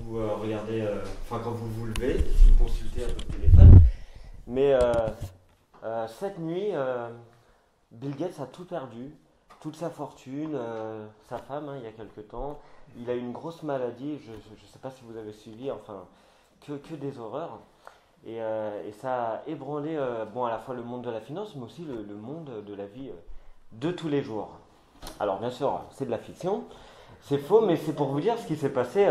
vous regardez, enfin quand vous vous levez, si vous consultez à votre téléphone. Mais cette nuit, Bill Gates a tout perdu, toute sa fortune, sa femme, il y a quelque temps. Il a eu une grosse maladie, je ne sais pas si vous avez suivi, enfin, que des horreurs. Et ça a ébranlé à la fois le monde de la finance, mais aussi le monde de la vie de tous les jours. Alors bien sûr, c'est de la fiction, c'est faux, mais c'est pour vous dire ce qui s'est passé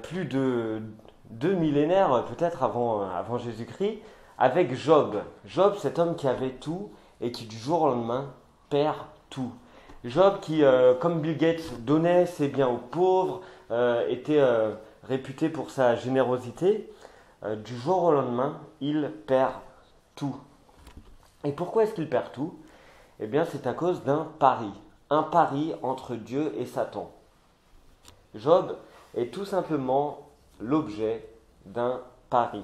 plus de 2 millénaires peut-être avant Jésus-Christ, avec Job. Job, cet homme qui avait tout et qui du jour au lendemain perd tout. Job qui, comme Bill Gates, donnait ses biens aux pauvres, était réputé pour sa générosité. Du jour au lendemain, il perd tout. Et pourquoi est-ce qu'il perd tout ? Eh bien, c'est à cause d'un pari. Un pari entre Dieu et Satan. Job est tout simplement l'objet d'un pari.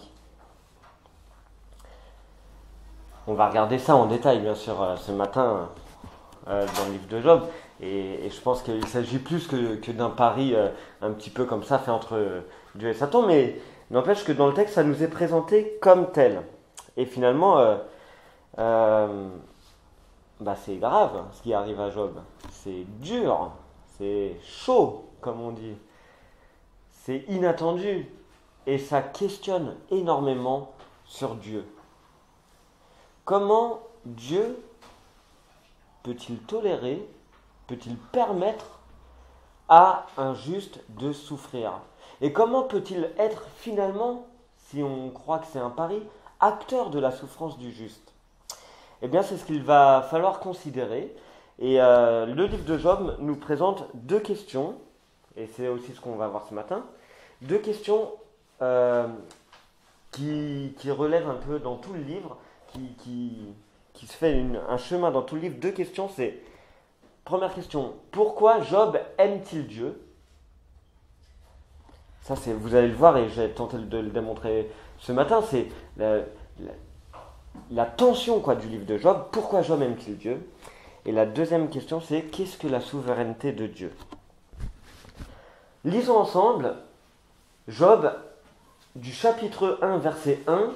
On va regarder ça en détail, bien sûr, ce matin dans le livre de Job. Et je pense qu'il s'agit plus que d'un pari un petit peu comme ça fait entre Dieu et Satan, mais n'empêche que dans le texte, ça nous est présenté comme tel. Et finalement, c'est grave ce qui arrive à Job. C'est dur, c'est chaud, comme on dit. C'est inattendu. Et ça questionne énormément sur Dieu. Comment Dieu peut-il tolérer, peut-il permettre à un juste de souffrir ? Et comment peut-il être finalement, si on croit que c'est un pari, acteur de la souffrance du juste ? Eh bien, c'est ce qu'il va falloir considérer. Et le livre de Job nous présente deux questions, et c'est aussi ce qu'on va voir ce matin, deux questions qui relèvent un peu dans tout le livre, qui se fait un chemin dans tout le livre. Deux questions, c'est, première question, pourquoi Job aime-t-il Dieu ? Ça, vous allez le voir, et j'ai tenté de le démontrer ce matin, c'est la tension du livre de Job. Pourquoi Job aime-t-il Dieu ? Et la deuxième question, c'est qu'est-ce que la souveraineté de Dieu ? Lisons ensemble Job du chapitre 1, verset 1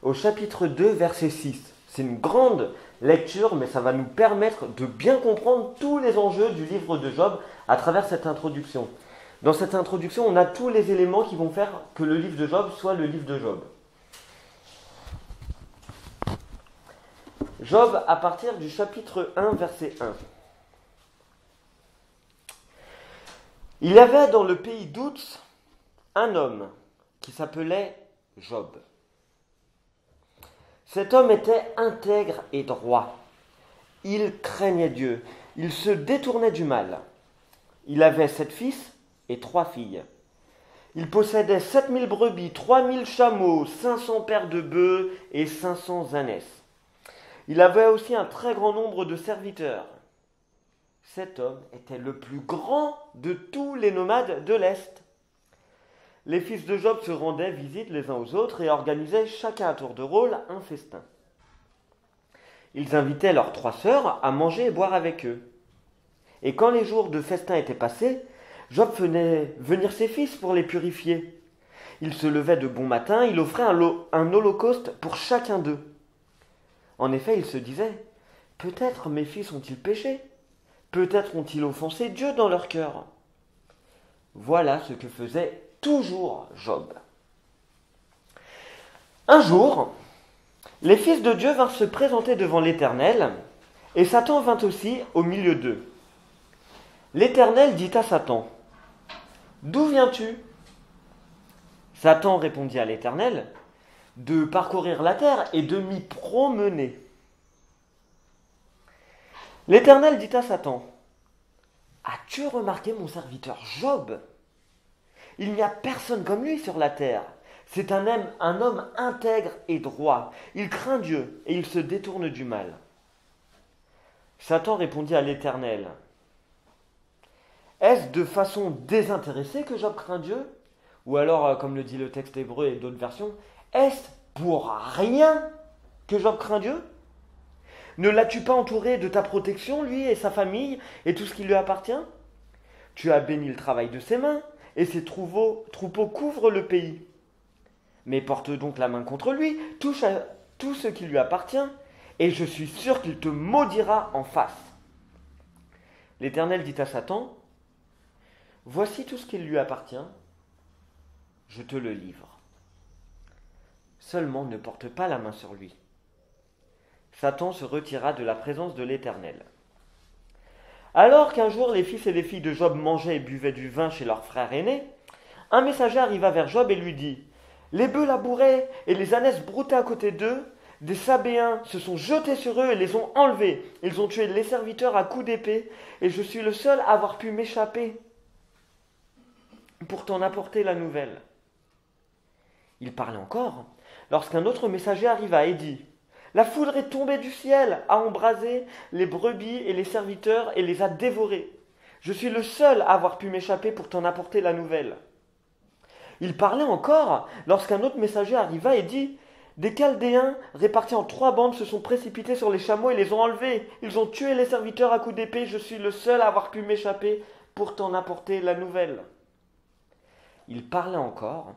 au chapitre 2, verset 6. C'est une grande lecture, mais ça va nous permettre de bien comprendre tous les enjeux du livre de Job à travers cette introduction. Dans cette introduction, on a tous les éléments qui vont faire que le livre de Job soit le livre de Job. Job, à partir du chapitre 1, verset 1. Il y avait dans le pays d'Ouz un homme qui s'appelait Job. Cet homme était intègre et droit. Il craignait Dieu. Il se détournait du mal. Il avait 7 fils et 3 filles. Il possédait 7000 brebis, 3000 chameaux, 500 paires de bœufs et 500 ânesses. Il avait aussi un très grand nombre de serviteurs. Cet homme était le plus grand de tous les nomades de l'Est. Les fils de Job se rendaient visite les uns aux autres et organisaient chacun à tour de rôle un festin. Ils invitaient leurs 3 sœurs à manger et boire avec eux. Et quand les jours de festin étaient passés, Job faisait venir ses fils pour les purifier. Il se levait de bon matin, il offrait un holocauste pour chacun d'eux. En effet, il se disait, peut-être mes fils ont-ils péché ? Peut-être ont-ils offensé Dieu dans leur cœur ? Voilà ce que faisait toujours Job. Un jour, les fils de Dieu vinrent se présenter devant l'Éternel, et Satan vint aussi au milieu d'eux. L'Éternel dit à Satan, « D'où viens-tu » Satan répondit à l'Éternel, « De parcourir la terre et de m'y promener. » L'Éternel dit à Satan, « As-tu remarqué mon serviteur Job ? Il n'y a personne comme lui sur la terre. C'est un homme intègre et droit. Il craint Dieu et il se détourne du mal. » Satan répondit à l'Éternel, « Est-ce de façon désintéressée que Job craint Dieu ? Ou alors, comme le dit le texte hébreu et d'autres versions, est-ce pour rien que Job craint Dieu ? Ne l'as-tu pas entouré de ta protection, lui et sa famille, et tout ce qui lui appartient ? Tu as béni le travail de ses mains, et ses troupeaux couvrent le pays. Mais porte donc la main contre lui, touche à tout ce qui lui appartient, et je suis sûr qu'il te maudira en face. L'Éternel dit à Satan, voici tout ce qui lui appartient, je te le livre. Seulement ne porte pas la main sur lui. Satan se retira de la présence de l'Éternel. Alors qu'un jour les fils et les filles de Job mangeaient et buvaient du vin chez leur frère aîné, un messager arriva vers Job et lui dit « Les bœufs labouraient et les ânesses broutaient à côté d'eux, des Sabéens se sont jetés sur eux et les ont enlevés. Ils ont tué les serviteurs à coups d'épée, et je suis le seul à avoir pu m'échapper pour t'en apporter la nouvelle. » Il parlait encore, lorsqu'un autre messager arriva et dit « La foudre est tombée du ciel, a embrasé les brebis et les serviteurs et les a dévorés. Je suis le seul à avoir pu m'échapper pour t'en apporter la nouvelle. » Il parlait encore, lorsqu'un autre messager arriva et dit « Des Chaldéens, répartis en 3 bandes, se sont précipités sur les chameaux et les ont enlevés. Ils ont tué les serviteurs à coups d'épée. Je suis le seul à avoir pu m'échapper pour t'en apporter la nouvelle. » Il parlait encore,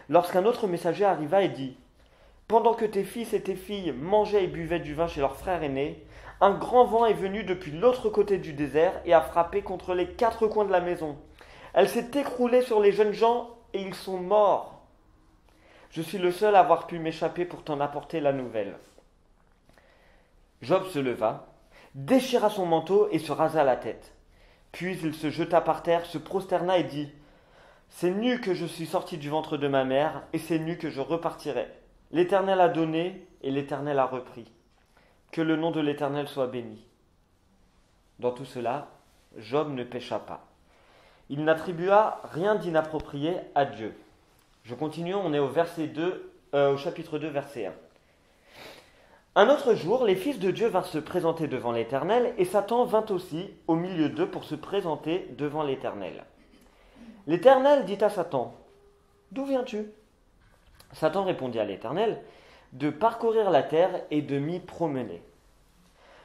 lorsqu'un autre messager arriva et dit « Pendant que tes fils et tes filles mangeaient et buvaient du vin chez leur frère aîné, un grand vent est venu depuis l'autre côté du désert et a frappé contre les 4 coins de la maison. Elle s'est écroulée sur les jeunes gens et ils sont morts. Je suis le seul à avoir pu m'échapper pour t'en apporter la nouvelle. » Job se leva, déchira son manteau et se rasa la tête. Puis il se jeta par terre, se prosterna et dit « C'est nu que je suis sorti du ventre de ma mère, et c'est nu que je repartirai. L'Éternel a donné, et l'Éternel a repris. Que le nom de l'Éternel soit béni. » Dans tout cela, Job ne pécha pas. Il n'attribua rien d'inapproprié à Dieu. Je continue, on est au chapitre 2, verset 1. Un autre jour, les fils de Dieu vinrent se présenter devant l'Éternel, et Satan vint aussi au milieu d'eux pour se présenter devant l'Éternel. L'Éternel dit à Satan, « D'où viens-tu » Satan répondit à l'Éternel, « De parcourir la terre et de m'y promener. »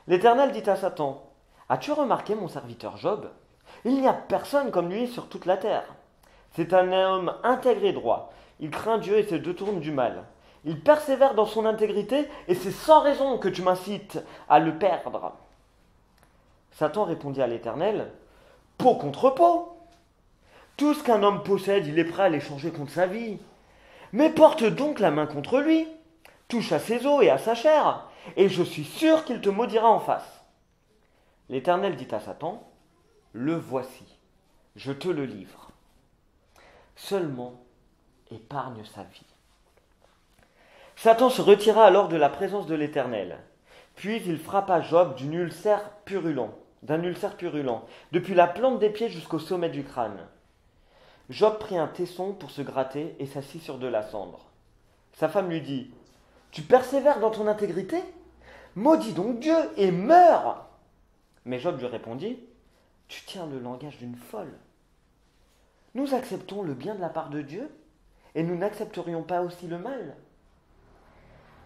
L'Éternel dit à Satan, « As-tu remarqué mon serviteur Job ? Il n'y a personne comme lui sur toute la terre. C'est un homme intègre et droit. Il craint Dieu et se détourne du mal. Il persévère dans son intégrité et c'est sans raison que tu m'incites à le perdre. » Satan répondit à l'Éternel, « Peau contre peau. Tout ce qu'un homme possède, il est prêt à l'échanger contre sa vie. Mais porte donc la main contre lui, touche à ses os et à sa chair, et je suis sûr qu'il te maudira en face. » L'Éternel dit à Satan, « Le voici, je te le livre. Seulement, épargne sa vie. » Satan se retira alors de la présence de l'Éternel. Puis il frappa Job d'un ulcère purulent, depuis la plante des pieds jusqu'au sommet du crâne. Job prit un tesson pour se gratter et s'assit sur de la cendre. Sa femme lui dit, « Tu persévères dans ton intégrité ? Maudis donc Dieu et meurs !» Mais Job lui répondit, « Tu tiens le langage d'une folle. Nous acceptons le bien de la part de Dieu, et nous n'accepterions pas aussi le mal. »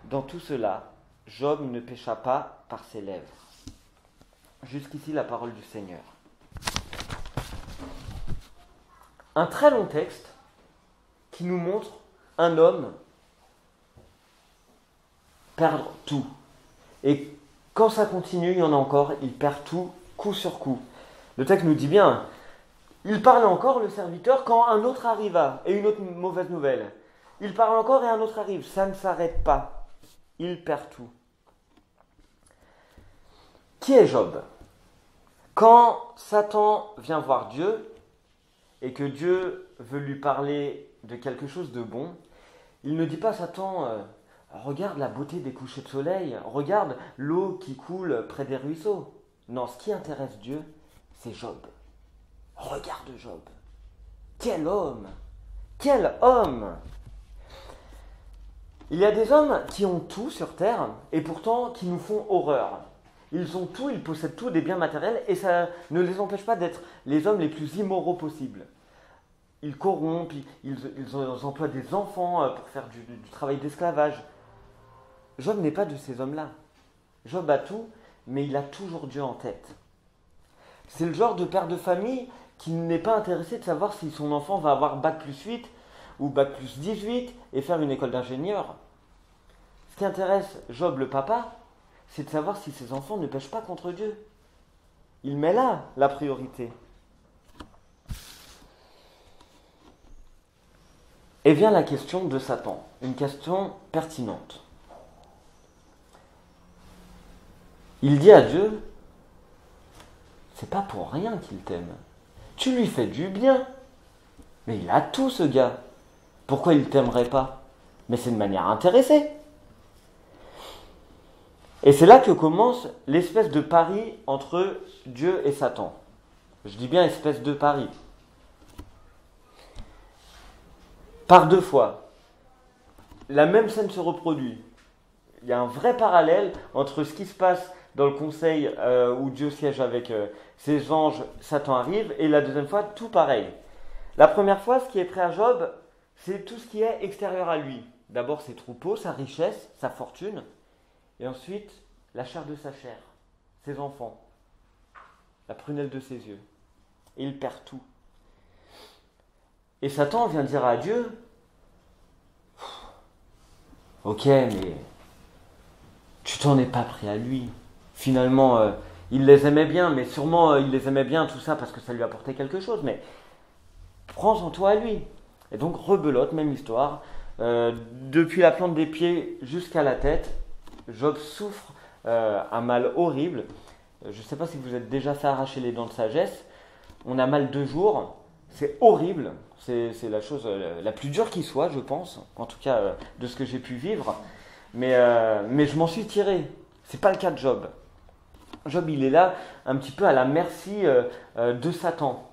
Dans tout cela, Job ne pécha pas par ses lèvres. Jusqu'ici la parole du Seigneur. Un très long texte qui nous montre un homme perdre tout. Et quand ça continue, il y en a encore, il perd tout, coup sur coup. Le texte nous dit bien, il parle encore, le serviteur, quand un autre arriva, et une autre mauvaise nouvelle. Il parle encore et un autre arrive, ça ne s'arrête pas. Il perd tout. Qui est Job ? Quand Satan vient voir Dieu, et que Dieu veut lui parler de quelque chose de bon, il ne dit pas à Satan, regarde la beauté des couchers de soleil, regarde l'eau qui coule près des ruisseaux. Non, ce qui intéresse Dieu, c'est Job. Regarde Job. Quel homme ! Quel homme ! Il y a des hommes qui ont tout sur terre et pourtant qui nous font horreur. Ils ont tout, ils possèdent tout, des biens matériels, et ça ne les empêche pas d'être les hommes les plus immoraux possibles. Ils corrompent, ils emploient des enfants pour faire du travail d'esclavage. Job n'est pas de ces hommes-là. Job a tout, mais il a toujours Dieu en tête. C'est le genre de père de famille qui n'est pas intéressé de savoir si son enfant va avoir bac plus 8 ou bac plus 18 et faire une école d'ingénieur. Ce qui intéresse Job le papa, c'est de savoir si ses enfants ne pêchent pas contre Dieu. Il met là la priorité. Et vient la question de Satan, une question pertinente. Il dit à Dieu, c'est pas pour rien qu'il t'aime. Tu lui fais du bien. Mais il a tout, ce gars. Pourquoi il ne t'aimerait pas? Mais c'est de manière intéressée. Et c'est là que commence l'espèce de pari entre Dieu et Satan. Je dis bien espèce de pari. Par deux fois, la même scène se reproduit. Il y a un vrai parallèle entre ce qui se passe dans le conseil où Dieu siège avec ses anges, Satan arrive, et la deuxième fois, tout pareil. La première fois, ce qui est prêt à Job, c'est tout ce qui est extérieur à lui. D'abord ses troupeaux, sa richesse, sa fortune, et ensuite la chair de sa chair, ses enfants, la prunelle de ses yeux. Et il perd tout. Et Satan vient dire à Dieu, ok, mais tu t'en es pas pris à lui. Finalement, il les aimait bien, mais sûrement il les aimait bien, tout ça, parce que ça lui apportait quelque chose, mais prends-en toi à lui. Et donc, rebelote, même histoire. Depuis la plante des pieds jusqu'à la tête, Job souffre un mal horrible. Je ne sais pas si vous êtes déjà fait arracher les dents de sagesse. On a mal 2 jours. C'est horrible. C'est la chose la plus dure qui soit, je pense. En tout cas, de ce que j'ai pu vivre. Mais je m'en suis tiré. C'est pas le cas de Job. Job, il est là un petit peu à la merci de Satan.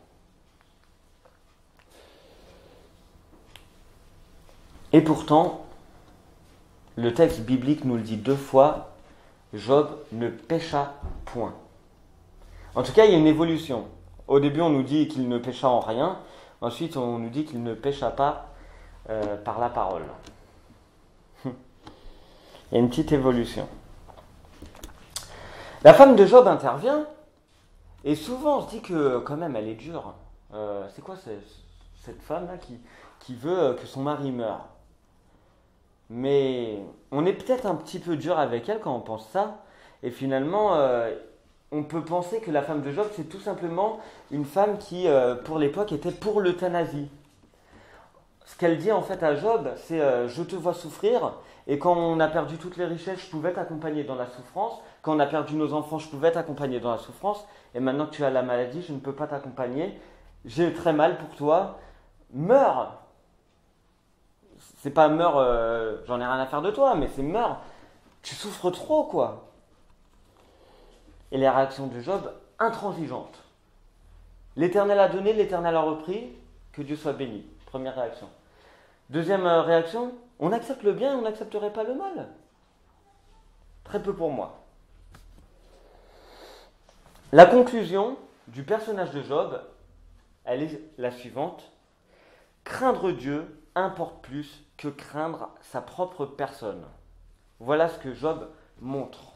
Et pourtant, le texte biblique nous le dit 2 fois, Job ne pécha point. En tout cas, il y a une évolution. Au début, on nous dit qu'il ne pécha en rien. Ensuite, on nous dit qu'il ne pécha pas par la parole. Il y a une petite évolution. La femme de Job intervient, et souvent on se dit que quand même elle est dure. C'est quoi cette femme-là qui veut que son mari meure? Mais on est peut-être un petit peu dur avec elle quand on pense ça, et finalement on peut penser que la femme de Job c'est tout simplement une femme qui pour l'époque était pour l'euthanasie. Ce qu'elle dit en fait à Job, c'est je te vois souffrir, et quand on a perdu toutes les richesses, je pouvais t'accompagner dans la souffrance. Quand on a perdu nos enfants, je pouvais t'accompagner dans la souffrance. Et maintenant que tu as la maladie, je ne peux pas t'accompagner. J'ai très mal pour toi. Meurs. C'est pas meurs, j'en ai rien à faire de toi, mais c'est meurs. Tu souffres trop, quoi. Et les réactions de Job, intransigeantes. L'Éternel a donné, l'Éternel a repris, que Dieu soit béni. Première réaction. Deuxième réaction, on accepte le bien et on n'accepterait pas le mal. Très peu pour moi. La conclusion du personnage de Job, elle est la suivante. Craindre Dieu importe plus que craindre sa propre personne. Voilà ce que Job montre.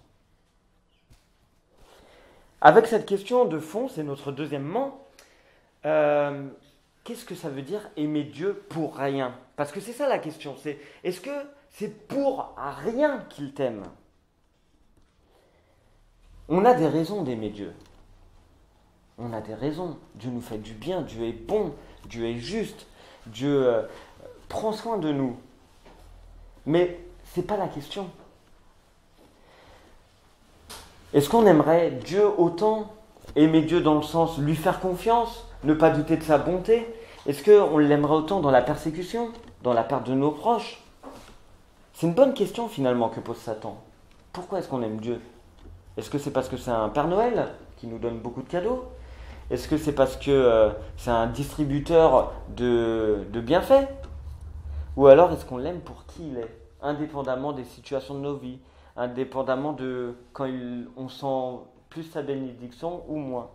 Avec cette question de fond, c'est notre deuxièmement, qu'est-ce que ça veut dire aimer Dieu pour rien? Parce que c'est ça la question, c'est est-ce que c'est pour rien qu'il t'aime? On a des raisons d'aimer Dieu. On a des raisons. Dieu nous fait du bien, Dieu est bon, Dieu est juste, Dieu prend soin de nous. Mais ce n'est pas la question. Est-ce qu'on aimerait Dieu autant? Aimer Dieu dans le sens lui faire confiance, ne pas douter de sa bonté? Est-ce qu'on l'aimerait autant dans la persécution, dans la perte de nos proches? C'est une bonne question finalement que pose Satan. Pourquoi est-ce qu'on aime Dieu? Est-ce que c'est parce que c'est un Père Noël qui nous donne beaucoup de cadeaux? Est-ce que c'est parce que c'est un distributeur de bienfaits? Ou alors est-ce qu'on l'aime pour qui il est, indépendamment des situations de nos vies, indépendamment de quand on sent plus sa bénédiction ou moins?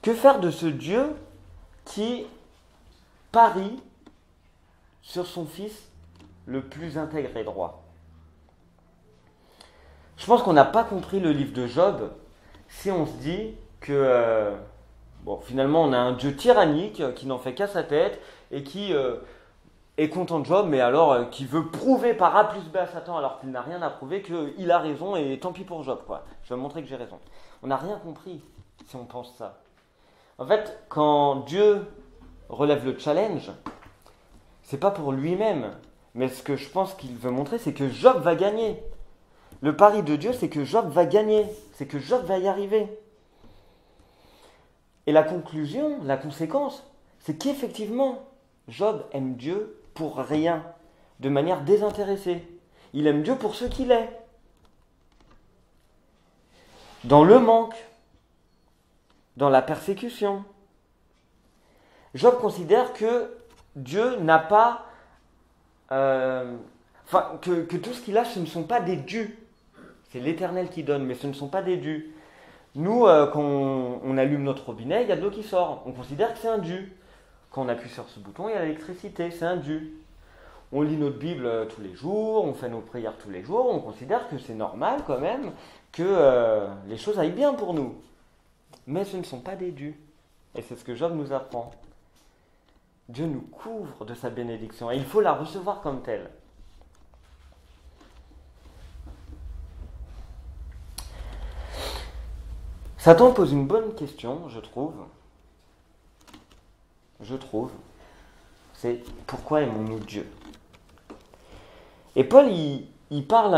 Que faire de ce Dieu qui parie sur son Fils le plus intègre et droit? Je pense qu'on n'a pas compris le livre de Job si on se dit que Bon, finalement, on a un Dieu tyrannique qui n'en fait qu'à sa tête et qui est content de Job, mais alors qui veut prouver par A plus B à Satan alors qu'il n'a rien à prouver, qu'il a raison et tant pis pour Job, quoi. Je vais montrer que j'ai raison. On n'a rien compris si on pense ça. En fait, quand Dieu relève le challenge, c'est pas pour lui-même, mais ce que je pense qu'il veut montrer, c'est que Job va gagner. Le pari de Dieu, c'est que Job va gagner, c'est que Job va y arriver. Et la conclusion, la conséquence, c'est qu'effectivement, Job aime Dieu pour rien, de manière désintéressée. Il aime Dieu pour ce qu'il est. Dans le manque, dans la persécution. Job considère que Dieu n'a pas... que tout ce qu'il a, ce ne sont pas des dus. C'est l'Éternel qui donne, mais ce ne sont pas des dus. Nous, quand on allume notre robinet, il y a de l'eau qui sort. On considère que c'est un dû. Quand on appuie sur ce bouton, il y a l'électricité, c'est un dû. On lit notre Bible tous les jours, on fait nos prières tous les jours, on considère que c'est normal quand même que les choses aillent bien pour nous. Mais ce ne sont pas des dus. Et c'est ce que Job nous apprend. Dieu nous couvre de sa bénédiction et il faut la recevoir comme telle. Satan pose une bonne question, je trouve. C'est pourquoi aimons-nous Dieu ? Et Paul, il parle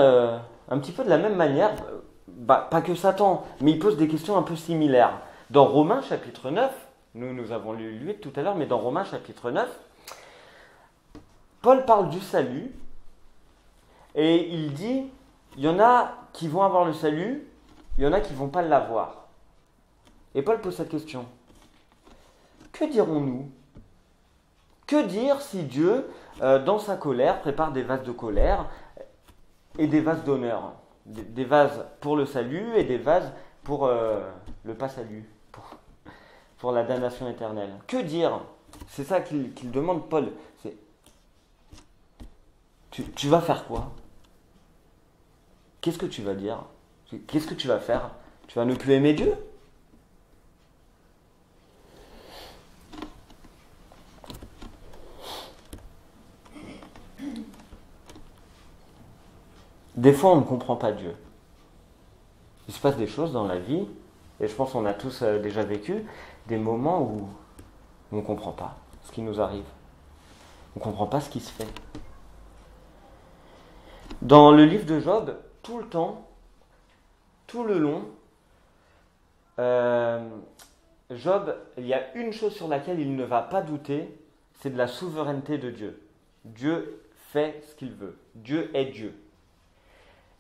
un petit peu de la même manière, pas que Satan, mais il pose des questions un peu similaires. Dans Romains chapitre 9, nous avons lu 8 tout à l'heure, mais dans Romains chapitre 9, Paul parle du salut, et il dit, il y en a qui vont avoir le salut, il y en a qui ne vont pas l'avoir. Et Paul pose cette question. Que dirons-nous ? Que dire si Dieu, dans sa colère, prépare des vases de colère et des vases d'honneur ? Des vases pour le salut et des vases pour le pas-salut, pour la damnation éternelle. Que dire ? C'est ça qu'il demande Paul. C'est, tu vas faire quoi ? Qu'est-ce que tu vas dire ? Qu'est-ce que tu vas faire ? Tu vas ne plus aimer Dieu ? Des fois, on ne comprend pas Dieu. Il se passe des choses dans la vie, et je pense qu'on a tous déjà vécu, des moments où on ne comprend pas ce qui nous arrive. On ne comprend pas ce qui se fait. Dans le livre de Job, tout le temps, tout le long, Job, il y a une chose sur laquelle il ne va pas douter, c'est de la souveraineté de Dieu. Dieu fait ce qu'il veut. Dieu est Dieu.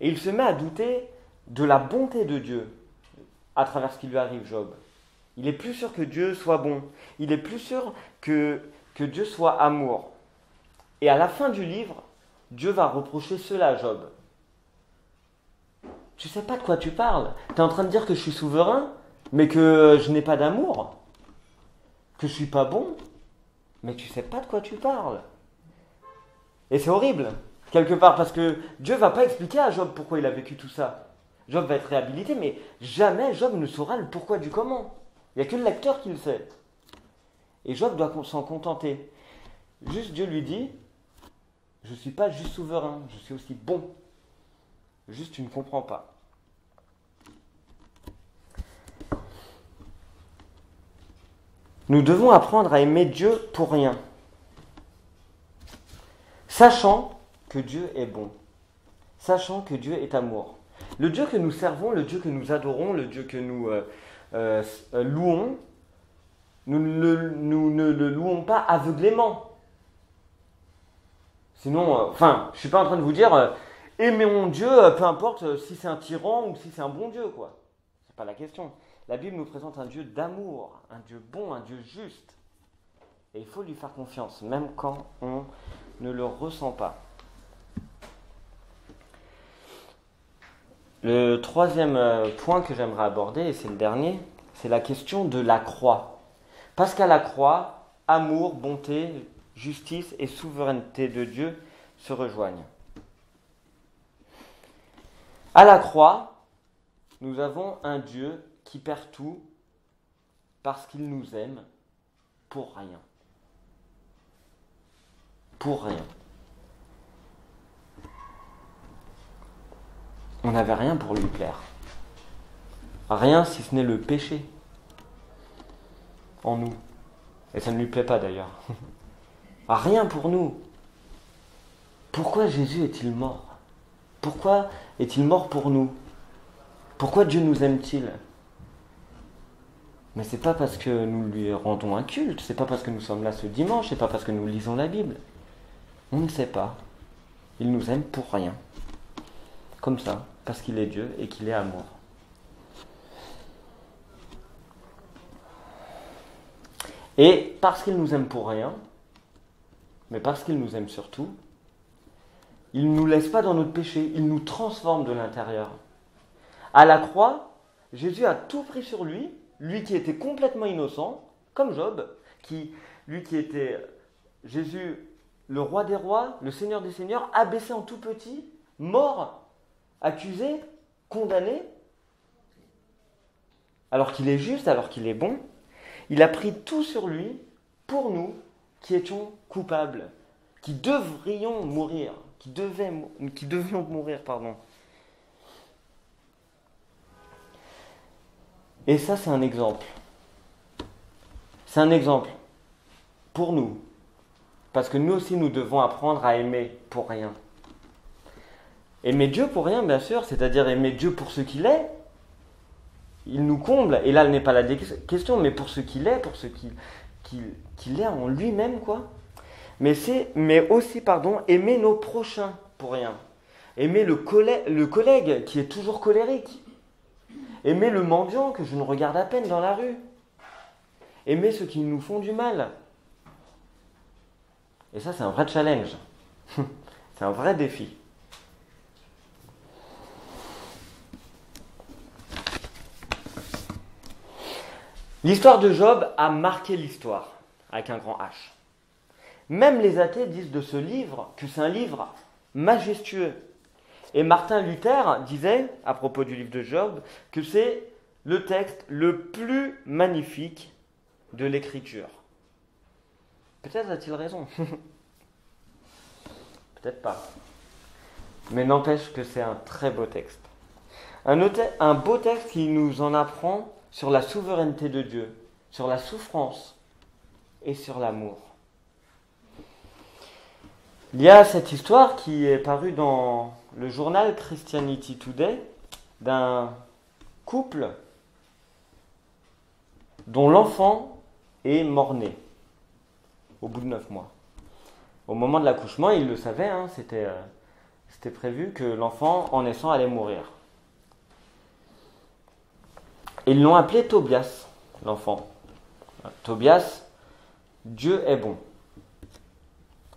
Et il se met à douter de la bonté de Dieu à travers ce qui lui arrive, Job. Il est plus sûr que Dieu soit bon. Il est plus sûr que Dieu soit amour. Et à la fin du livre, Dieu va reprocher cela à Job. Tu sais pas de quoi tu parles. Tu es en train de dire que je suis souverain, mais que je n'ai pas d'amour. Que je suis pas bon, mais tu sais pas de quoi tu parles. Et c'est horrible. Quelque part, parce que Dieu ne va pas expliquer à Job pourquoi il a vécu tout ça. Job va être réhabilité, mais jamais Job ne saura le pourquoi du comment. Il n'y a que le lecteur qui le sait. Et Job doit s'en contenter. Juste Dieu lui dit, je ne suis pas juste souverain, je suis aussi bon. Juste tu ne comprends pas. Nous devons apprendre à aimer Dieu pour rien. Sachant que Dieu est bon, sachant que Dieu est amour. Le Dieu que nous servons, le Dieu que nous adorons, le Dieu que nous louons, nous ne le louons pas aveuglément. Sinon, je ne suis pas en train de vous dire aimons Dieu, peu importe si c'est un tyran ou si c'est un bon Dieu, quoi. C'est pas la question. La Bible nous présente un Dieu d'amour, un Dieu bon, un Dieu juste. Et il faut lui faire confiance, même quand on ne le ressent pas. Le troisième point que j'aimerais aborder, et c'est le dernier, c'est la question de la croix. Parce qu'à la croix, amour, bonté, justice et souveraineté de Dieu se rejoignent. À la croix, nous avons un Dieu qui perd tout parce qu'il nous aime pour rien. Pour rien. On n'avait rien pour lui plaire. Rien si ce n'est le péché en nous. Et ça ne lui plaît pas d'ailleurs. Rien pour nous. Pourquoi Jésus est-il mort? Pourquoi est-il mort pour nous? Pourquoi Dieu nous aime-t-il? Mais c'est pas parce que nous lui rendons un culte, c'est pas parce que nous sommes là ce dimanche, c'est pas parce que nous lisons la Bible. On ne sait pas. Il nous aime pour rien. Comme ça, parce qu'il est Dieu et qu'il est amour. Et parce qu'il nous aime pour rien, mais parce qu'il nous aime surtout, il ne nous laisse pas dans notre péché, il nous transforme de l'intérieur. À la croix, Jésus a tout pris sur lui, lui qui était complètement innocent, comme Job, lui qui était Jésus, le roi des rois, le Seigneur des seigneurs, abaissé en tout petit, mort, accusé, condamné, alors qu'il est juste, alors qu'il est bon. Il a pris tout sur lui pour nous qui étions coupables, qui devrions mourir, qui devions mourir. Et ça, c'est un exemple. C'est un exemple pour nous. Parce que nous aussi, nous devons apprendre à aimer pour rien. Aimer Dieu pour rien, bien sûr, c'est-à-dire aimer Dieu pour ce qu'il est. Il nous comble, et là, elle n'est pas la question, mais pour ce qu'il est, pour ce qu'il est en lui-même, quoi. Mais aussi, aimer nos prochains pour rien. Aimer le collègue qui est toujours colérique. Aimer le mendiant que je ne regarde à peine dans la rue. Aimer ceux qui nous font du mal. Et ça, c'est un vrai challenge. C'est un vrai défi. L'histoire de Job a marqué l'histoire, avec un grand H. Même les athées disent de ce livre que c'est un livre majestueux. Et Martin Luther disait, à propos du livre de Job, que c'est le texte le plus magnifique de l'écriture. Peut-être a-t-il raison. Peut-être pas. Mais n'empêche que c'est un très beau texte. Un beau texte qui nous en apprend sur la souveraineté de Dieu, sur la souffrance et sur l'amour. Il y a cette histoire qui est parue dans le journal Christianity Today d'un couple dont l'enfant est mort-né au bout de 9 mois. Au moment de l'accouchement, ils le savaient, c'était prévu que l'enfant, en naissant, allait mourir. Et ils l'ont appelé Tobias, l'enfant. Tobias, Dieu est bon.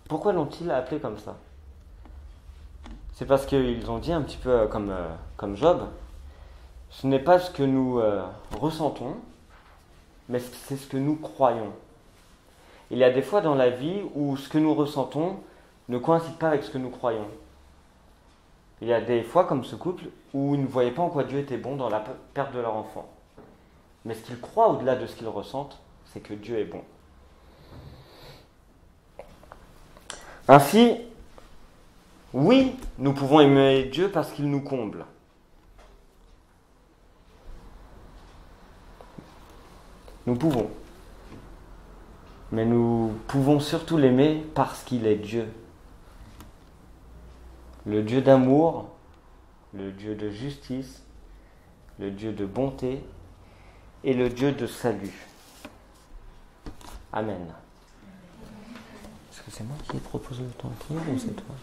Pourquoi l'ont-ils appelé comme ça? C'est parce qu'ils ont dit un petit peu comme Job, ce n'est pas ce que nous ressentons, mais c'est ce que nous croyons. Il y a des fois dans la vie où ce que nous ressentons ne coïncide pas avec ce que nous croyons. Il y a des fois, comme ce couple, où ils ne voyaient pas en quoi Dieu était bon dans la perte de leur enfant. Mais ce qu'ils croient au-delà de ce qu'ils ressentent, c'est que Dieu est bon. Ainsi, oui, nous pouvons aimer Dieu parce qu'il nous comble. Nous pouvons. Mais nous pouvons surtout l'aimer parce qu'il est Dieu. Le Dieu d'amour, le Dieu de justice, le Dieu de bonté et le Dieu de salut. Amen. Est-ce que c'est moi qui propose le temps ou c'est toi ?